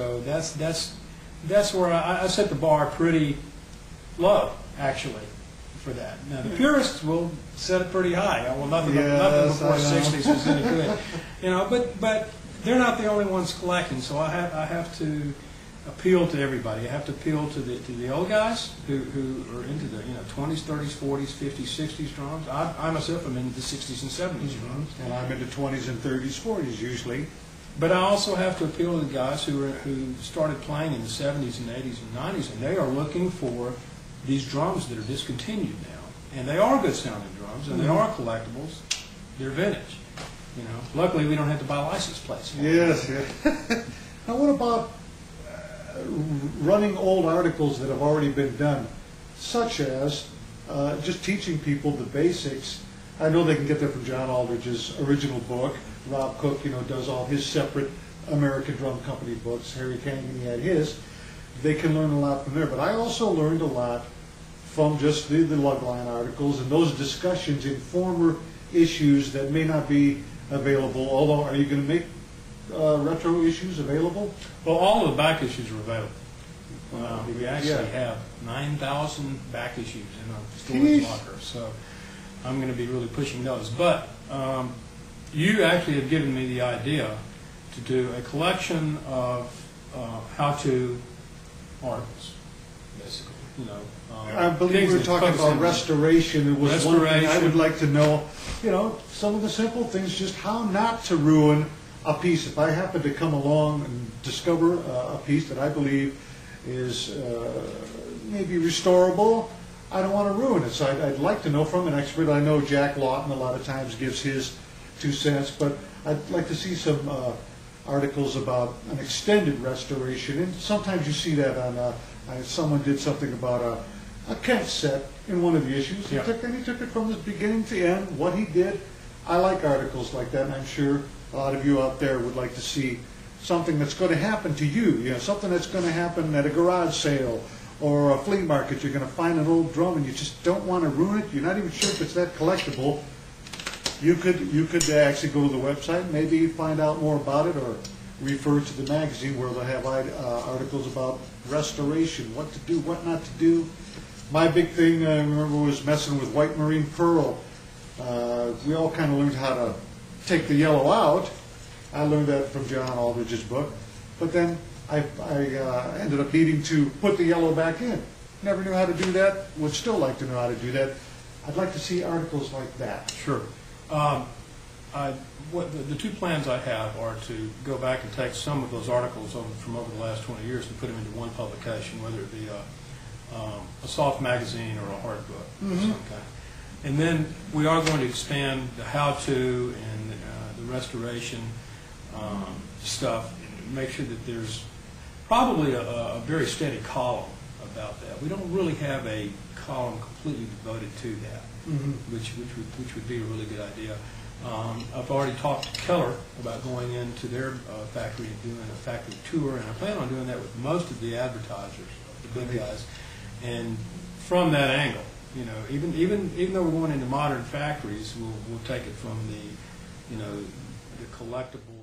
So that's where I set the bar pretty low, actually, for that. Now the purists will set it pretty high. Well, nothing before '60s was any good, you know. But they're not the only ones collecting. So I have to appeal to everybody. I have to appeal to the old guys who are into the 20s, 30s, 40s, 50s, 60s drums. I myself am into the 60s and 70s drums, and I'm into 20s and 30s, 40s usually. But I also have to appeal to the guys who started playing in the 70s and 80s and 90s, and they are looking for these drums that are discontinued now, and they are good sounding drums, and they are collectibles. They're vintage. You know, luckily we don't have to buy license plates. Yes. Now, what about running old articles that have already been done, such as just teaching people the basics? I know they can get that from John Aldridge's original book. Rob Cook, does all his separate American Drum Company books. Harry Kangan, he had his. They can learn a lot from there. But I also learned a lot from just the lugline articles and those discussions in former issues that may not be available. Although, are you going to make retro issues available? Well, all of the back issues are available. We actually have 9,000 back issues in our storage locker, so I'm going to be really pushing those. But you actually have given me the idea to do a collection of how-to articles, basically. I believe we were talking about restoration. It was one thing I would like to know. Some of the simple things, just how not to ruin a piece. If I happen to come along and discover a piece that I believe is maybe restorable, I don't want to ruin it. So I'd like to know from an expert. I know Jack Lawton a lot of times gives his 2 cents, but I'd like to see some articles about an extended restoration. And sometimes you see that on someone did something about a Kent set in one of the issues. He took it from the beginning to end, what he did. I like articles like that, and I'm sure a lot of you out there would like to see something that's going to happen to you. Something that's going to happen at a garage sale or a flea market. You're going to find an old drum and you just don't want to ruin it. You're not even sure if it's that collectible. You could actually go to the website, maybe find out more about it, or refer to the magazine where they'll have articles about restoration, what to do, what not to do. My big thing, I remember, was messing with white marine pearl. We all kind of learned how to take the yellow out. I learned that from John Aldridge's book. But then I ended up needing to put the yellow back in. Never knew how to do that. Would still like to know how to do that. I'd like to see articles like that. Sure. The 2 plans I have are to go back and take some of those articles from over the last 20 years and put them into one publication, whether it be a soft magazine or a hard book of some kind. And then we are going to expand the how-to and the restoration stuff, and make sure that there's probably a very steady column about that. We don't really have a column completely devoted to that, which would be a really good idea. I've already talked to Keller about going into their factory and doing a factory tour, and I plan on doing that with most of the advertisers, the big guys. And from that angle, even though we're going into modern factories, we'll take it from the collectible